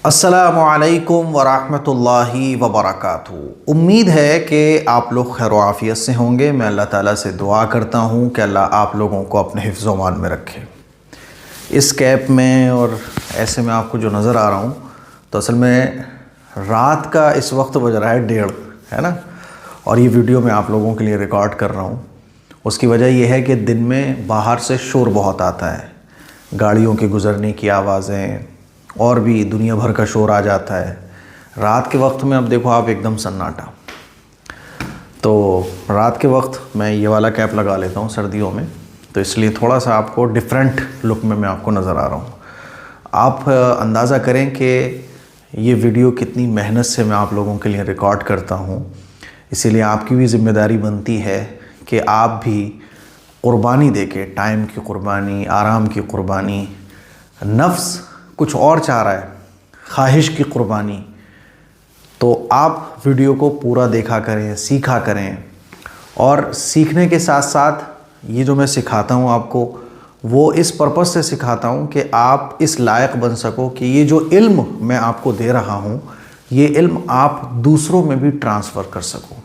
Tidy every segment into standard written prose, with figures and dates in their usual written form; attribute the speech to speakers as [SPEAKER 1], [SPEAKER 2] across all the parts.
[SPEAKER 1] अस्सलामुअलैकुम वरहमतुल्लाहि वबरकातुहू। उम्मीद है कि आप लोग खैर आफ़ियत से होंगे। मैं अल्लाह ताला से दुआ करता हूँ कि अल्लाह आप लोगों को अपने हिफ्ज़ व अमान में रखे। इस कैप में और ऐसे में आपको जो नज़र आ रहा हूँ तो असल में रात का इस वक्त बज रहा है 1:30, है ना। और ये वीडियो मैं आप लोगों के लिए रिकॉर्ड कर रहा हूँ। उसकी वजह यह है कि दिन में बाहर से शोर बहुत आता है, गाड़ियों के गुज़रने की आवाज़ें और भी दुनिया भर का शोर आ जाता है। रात के वक्त में अब देखो आप एकदम सन्नाटा। तो रात के वक्त मैं ये वाला कैप लगा लेता हूँ सर्दियों में, तो इसलिए थोड़ा सा आपको डिफरेंट लुक में मैं आपको नज़र आ रहा हूँ। आप अंदाज़ा करें कि ये वीडियो कितनी मेहनत से मैं आप लोगों के लिए रिकॉर्ड करता हूँ। इसीलिए आपकी भी ज़िम्मेदारी बनती है कि आप भी क़ुरबानी दे के, टाइम की क़ुरबानी, आराम की क़ुरबानी, नफ्स कुछ और चाह रहा है, ख्वाहिश की क़ुरबानी, तो आप वीडियो को पूरा देखा करें, सीखा करें। और सीखने के साथ साथ ये जो मैं सिखाता हूँ आपको, वो इस पर्पज़ से सिखाता हूँ कि आप इस लायक बन सको कि ये जो इल्म मैं आपको दे रहा हूँ, ये इल्म आप दूसरों में भी ट्रांसफ़र कर सको,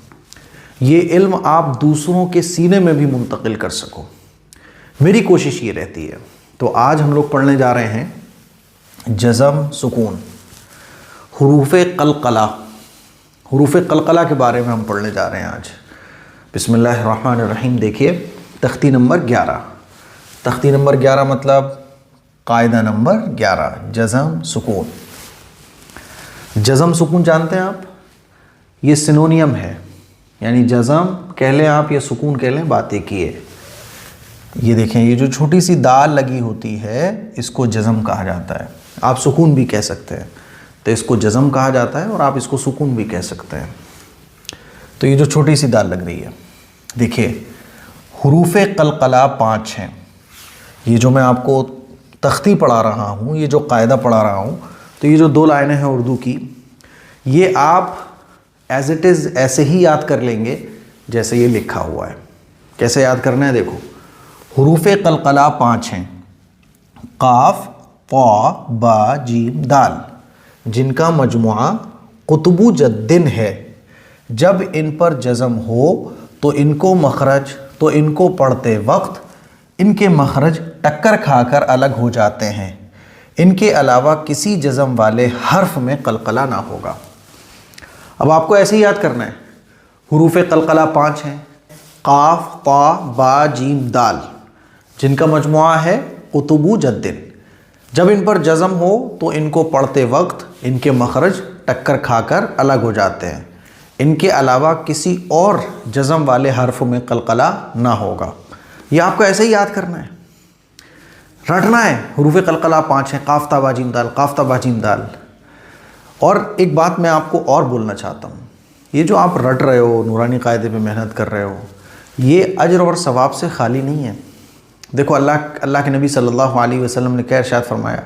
[SPEAKER 1] ये इल्म आप दूसरों के सीने में भी मुंतकिल कर सको। मेरी कोशिश ये रहती है। तो आज हम लोग पढ़ने जा रहे हैं जज़म सुकून, हुरूफ़े क़लक़ला। हुरूफ़े क़लक़ला के बारे में हम पढ़ने जा रहे हैं आज। बिस्मिल्लाहिर्रहमानिर्रहीम। देखिए तख्ती नंबर 11। तख्ती नंबर 11 मतलब कायदा नंबर 11, जज़म सुकून। जज़म सुकून जानते हैं आप? ये सिनोनियम है, यानी जज़म कह लें आप या सुकून कह लें, बात एक ही है। ये देखें, ये जो छोटी सी दाल लगी होती है इसको जज़म कहा जाता है। आप सुकून भी कह सकते हैं, तो इसको जज़म कहा जाता है और आप इसको सुकून भी कह सकते हैं। तो ये जो छोटी सी दाल लग रही है, देखिए हुरूफ़े क़लक़ला 5 हैं। ये जो मैं आपको तख्ती पढ़ा रहा हूँ, ये जो कायदा पढ़ा रहा हूँ, तो ये जो 2 लाइनें हैं उर्दू की, ये आप एज़ इट इज़ ऐसे ही याद कर लेंगे जैसे ये लिखा हुआ है। कैसे याद करना है? देखो, हुरूफ़े क़लक़ला 5 हैं, काफ, क़ा, बा, जीम, दाल, जिनका मजमुआ क़ुतबु जद्दिन है। जब इन पर जज़म हो तो इनको पढ़ते वक्त इनके मखरज टक्कर खाकर अलग हो जाते हैं। इनके अलावा किसी जज़म वाले हर्फ में क़लक़ला ना होगा। अब आपको ऐसे ही याद करना है। हुरूफ़े क़लक़ला 5 हैं, काफ, क़ा, बा, जीम, दाल, जिनका मजमुआ है क़ुतबु जद्दिन। जब इन पर जज़म हो तो इनको पढ़ते वक्त इनके मखरज टक्कर खाकर अलग हो जाते हैं। इनके अलावा किसी और जज़म वाले हर्फ में क़लक़ला ना होगा। ये आपको ऐसे ही याद करना है, रटना है। हुरूफ़े क़लक़ला 5 हैं, काफ़ ता बा जीम दाल, काफ़ ता बा जीम दाल। और एक बात मैं आपको और बोलना चाहता हूँ, ये जो आप रट रहे हो, नूरानी कायदे पे मेहनत कर रहे हो, ये अजर और सवाब से खाली नहीं है। देखो अल्लाह के नबी सल्लल्लाहु अलैहि वसल्लम ने क्या इरशाद फरमाया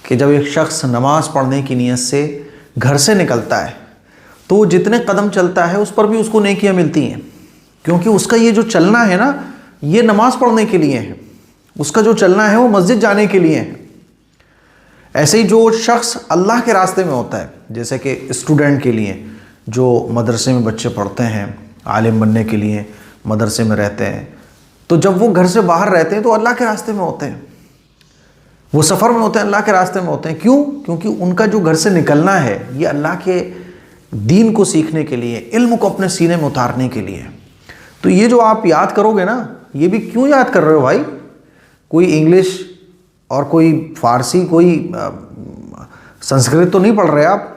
[SPEAKER 1] कि जब एक शख्स नमाज़ पढ़ने की नीयत से घर से निकलता है तो वो जितने कदम चलता है उस पर भी उसको नेकियां मिलती हैं, क्योंकि उसका ये जो चलना है ना, ये नमाज़ पढ़ने के लिए है। उसका जो चलना है वो मस्जिद जाने के लिए है। ऐसे ही जो शख्स अल्लाह के रास्ते में होता है, जैसे कि स्टूडेंट के लिए जो मदरसे में बच्चे पढ़ते हैं, आलिम बनने के लिए मदरसे में रहते हैं, तो जब वो घर से बाहर रहते हैं तो अल्लाह के रास्ते में होते हैं, वो सफ़र में होते हैं, अल्लाह के रास्ते में होते हैं। क्यों? क्योंकि उनका जो घर से निकलना है ये अल्लाह के दीन को सीखने के लिए, इल्म को अपने सीने में उतारने के लिए। तो ये जो आप याद करोगे ना, ये भी क्यों याद कर रहे हो भाई? कोई इंग्लिश और कोई फ़ारसी, कोई संस्कृत तो नहीं पढ़ रहे आप।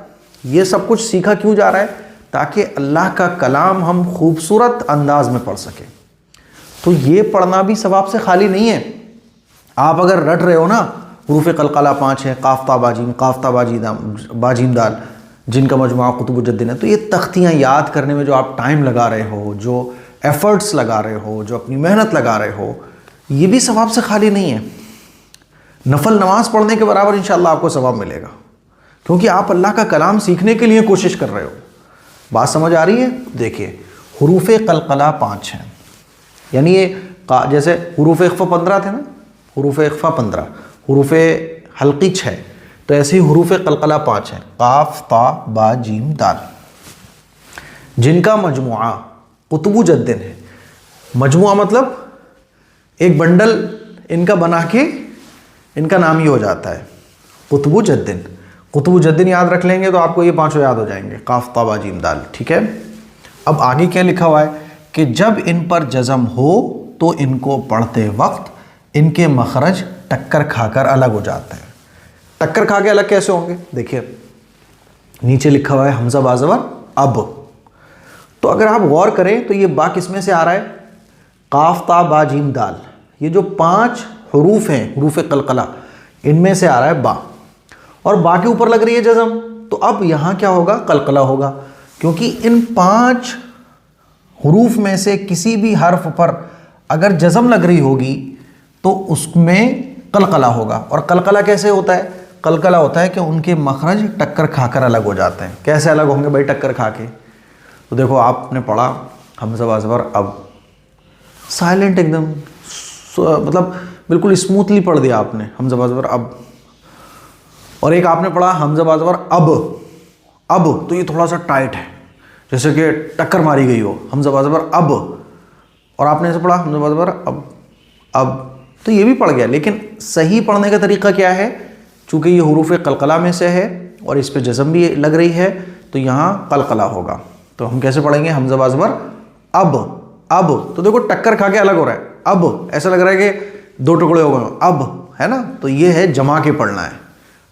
[SPEAKER 1] ये सब कुछ सीखा क्यों जा रहा है? ताकि अल्लाह का कलाम हम खूबसूरत अंदाज में पढ़ सकें। तो ये पढ़ना भी सवाब से खाली नहीं है। आप अगर रट रहे हो ना, हुरूफ़े क़लक़ला 5 है, काफ़ ता बाजीम, काफ़ ता बाजीम दाल, जिनका मजमुआ क़ुतबु जद्दिन है, तो ये तख्तियाँ याद करने में जो आप टाइम लगा रहे हो, जो एफ़र्ट्स लगा रहे हो, जो अपनी मेहनत लगा रहे हो, ये भी सवाब से खाली नहीं है। नफल नमाज पढ़ने के बराबर इंशाअल्लाह आपको सवाब मिलेगा, क्योंकि आप अल्लाह का कलाम सीखने के लिए कोशिश कर रहे हो। बात समझ आ रही है? देखिए हुरूफ़े क़लक़ला 5 हैं, यानी ये जैसे हुरूफ़ इख्फ़ा 15 थे ना, हुरूफ़ इख्फ़ा 15, हुरूफ़ हल्की 6, तो ऐसे ही हुरूफ कलकला 5 हैं, काफ ता बा जीम दाल, जिनका मजमुआ कुतुबु जद्दिन है। मजमुआ मतलब एक बंडल इनका बना के इनका नाम ही हो जाता है कुतुबु जद्दिन। कुतुबु जद्दिन याद रख लेंगे तो आपको ये पांचों याद हो जाएंगे, काफ ता बा जीम दाल। ठीक है, अब आगे क्या लिखा हुआ है कि जब इन पर जज़म हो तो इनको पढ़ते वक्त इनके मखरज टक्कर खाकर अलग हो जाते हैं। टक्कर खा के अलग कैसे होंगे? देखिए नीचे लिखा हुआ है हमजा बाज़बर अब। तो अगर आप गौर करें तो ये बा किस में से आ रहा है? काफ ता बा जीम दाल, ये जो 5 हरूफ हैं हुरूफ कलकला, इनमें से आ रहा है बा, और बा के ऊपर लग रही है जज़म। तो अब यहाँ क्या होगा? कलकला होगा, क्योंकि इन 5 हुरूफ में से किसी भी हर्फ पर अगर जज़म लग रही होगी तो उसमें कलकला होगा। और कलकला कैसे होता है? कलकला होता है कि उनके मखरज टक्कर खाकर अलग हो जाते हैं। कैसे अलग होंगे भाई टक्कर खा के? तो देखो आपने पढ़ा हमजा बाज़बर अब, साइलेंट एकदम, मतलब बिल्कुल स्मूथली पढ़ दिया आपने हमजा बाज़बर अब। और एक आपने पढ़ा हमजा बाज़बर अब तो ये थोड़ा सा टाइट है, जैसे कि टक्कर मारी गई हो, हमजा बाज़बर अब। और आपने ऐसे पढ़ा हमजा बाज़बर अब, तो ये भी पढ़ गया। लेकिन सही पढ़ने का तरीका क्या है? चूँकि ये हुरूफ कलकला में से है और इस पे जज़म भी लग रही है, तो यहाँ कलकला होगा। तो हम कैसे पढ़ेंगे? हमजा बाज़बर अब। तो देखो टक्कर खा के अलग हो रहा है, अब ऐसा लग रहा है कि 2 टुकड़े हो गए, अब, है ना? तो ये है जमा के पढ़ना है।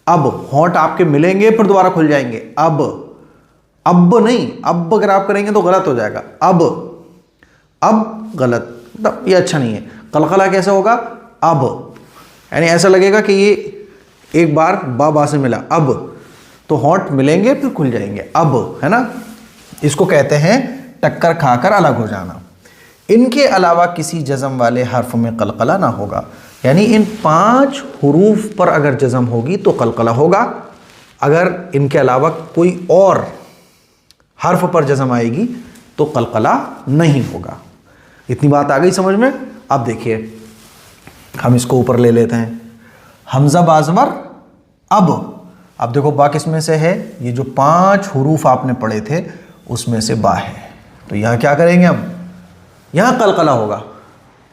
[SPEAKER 1] अब होंठ आपके मिलेंगे फिर दोबारा खुल जाएंगे, अब नहीं, अब अगर आप करेंगे तो गलत हो जाएगा। अब गलत, मतलब ये अच्छा नहीं है। कलकला कैसे होगा? अब, यानी ऐसा लगेगा कि ये एक बार बा से मिला, अब, तो होंठ मिलेंगे फिर खुल जाएंगे, अब, है ना? इसको कहते हैं टक्कर खाकर अलग हो जाना। इनके अलावा किसी जज़म वाले हर्फ में कलकला ना होगा, यानी इन 5 हुरूफ पर अगर जज़म होगी तो कलकला होगा, अगर इनके अलावा कोई और हर्फ पर जज़म आएगी तो कलकला नहीं होगा। इतनी बात आ गई समझ में? अब देखिए हम इसको ऊपर ले लेते हैं, हमजा बाज़बर अब देखो बा किस में से है? ये जो 5 हुरूफ आपने पढ़े थे उसमें से बा है। तो यहाँ क्या करेंगे हम? यहाँ कलकला होगा।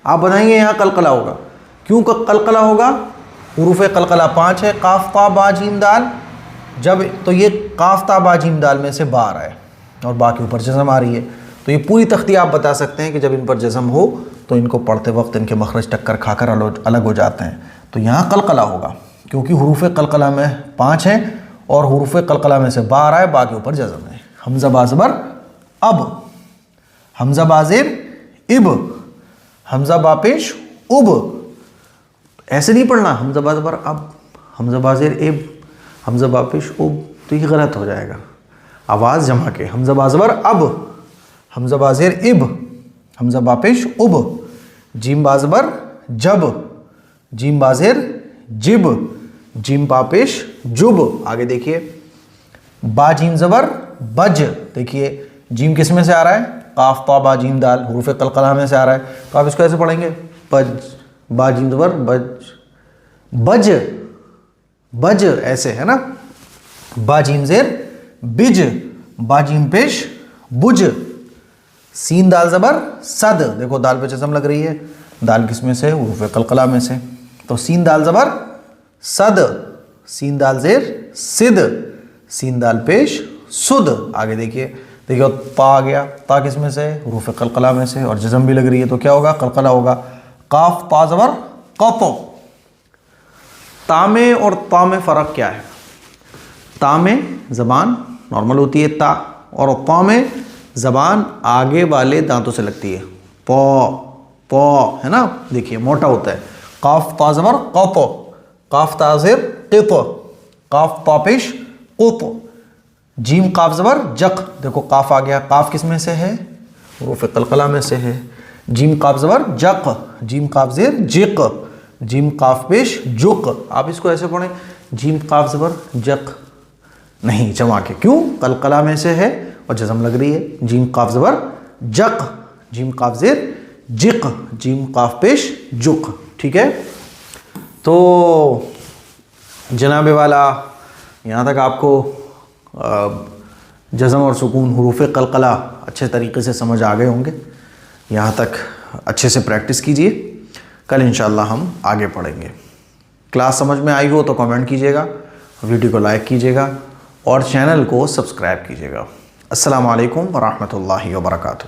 [SPEAKER 1] आप बताएंगे यहाँ कलकला होगा, क्यों कलकला होगा? हुरूफ कलकला 5 है, काफ ता बा जीम दाल, जब तो ये काफ ता बा जीम दाल में से बा आ रहा है और बा के ऊपर जज़म आ रही है। तो ये पूरी तख्ती आप बता सकते हैं कि जब इन पर जज़म हो तो इनको पढ़ते वक्त इनके मखरज टक्कर खाकर अलग हो जाते हैं। तो यहाँ कलकला होगा, क्योंकि हुरूफ कलकला में 5 हैं और हुरूफ कलकला में से बा आ रहा है, बा के ऊपर जज़म है। हमजा बाज़बर अब, हमजा बाज़ेर इब, हमजा बापेश उब। ऐसे नहीं पढ़ना हमजा बाज़बर अब, हमजा बाज़ेर इब, हमजा बापेश उब, तो ये गलत हो जाएगा। आवाज़ जमा के हमजा बाज़बर अब, हमजा बाज़ेर इब, हमजा बापेश उब, जीम बाज़बर जब, जीम बाज़ेर जिब, जीम बापेश जुब। आगे देखिए बा जीम ज़बर बज, देखिए जीम किस में से आ रहा है? काफ ता बा जीम दाल, हुरूफ कलकला में से आ रहा है। तो आप इसको ऐसे पढ़ेंगे बज, बा जीम ज़बर बज, बज ऐसे, है ना? बा जीम ज़ेर बिज, बा जीम पेश बुज, सीन दाल ज़बर सद, देखो दाल पे जज़म लग रही है, दाल किस में से? हुरूफ कलकला में से। तो सीन दाल ज़बर सद, सीन दाल ज़ेर सिद, सीन दाल पेश सुद। आगे देखिए ता आ गया, ता किस में से? हुरूफ कलकला में से, और जज़म भी लग रही है, तो क्या होगा? कलकला होगा। काफ ता ज़बर क़त। ता में और ता में फ़र्क क्या है? ता में ज़बान नॉर्मल होती है ता, और ता में ज़बान आगे वाले दांतों से लगती है, पौ, है ना? देखिए मोटा होता है। काफ ता ज़बर क़त, काफ ता ज़ेर क़ित, काफ ता पेश क़ुत, जीम काफ ज़बर जक, देखो काफ आ गया, काफ किस में से है? हुरूफ कलकला में से है। जीम काफ ज़बर जक, जीम काफ ज़ेर जिक, जीम काफ पेश जुक। आप इसको ऐसे पढ़ें जीम काफ ज़बर जक, नहीं जमा के, क्यों? कलकला में से है और जज़म लग रही है। जीम काफ ज़बर जक, जीम काफ ज़ेर जिक, जीम काफ पेश जुक। ठीक है, तो जनाबे वाला यहाँ तक आपको जज़म और सुकून हुरूफ़ क़लक़ला अच्छे तरीके से समझ आ गए होंगे। यहाँ तक अच्छे से प्रैक्टिस कीजिए, कल इंशाअल्लाह हम आगे पढ़ेंगे। क्लास समझ में आई हो तो कमेंट कीजिएगा, वीडियो को लाइक कीजिएगा और चैनल को सब्सक्राइब कीजिएगा। अस्सलामु अलैकुम व रहमतुल्लाहि व बरकातुहू।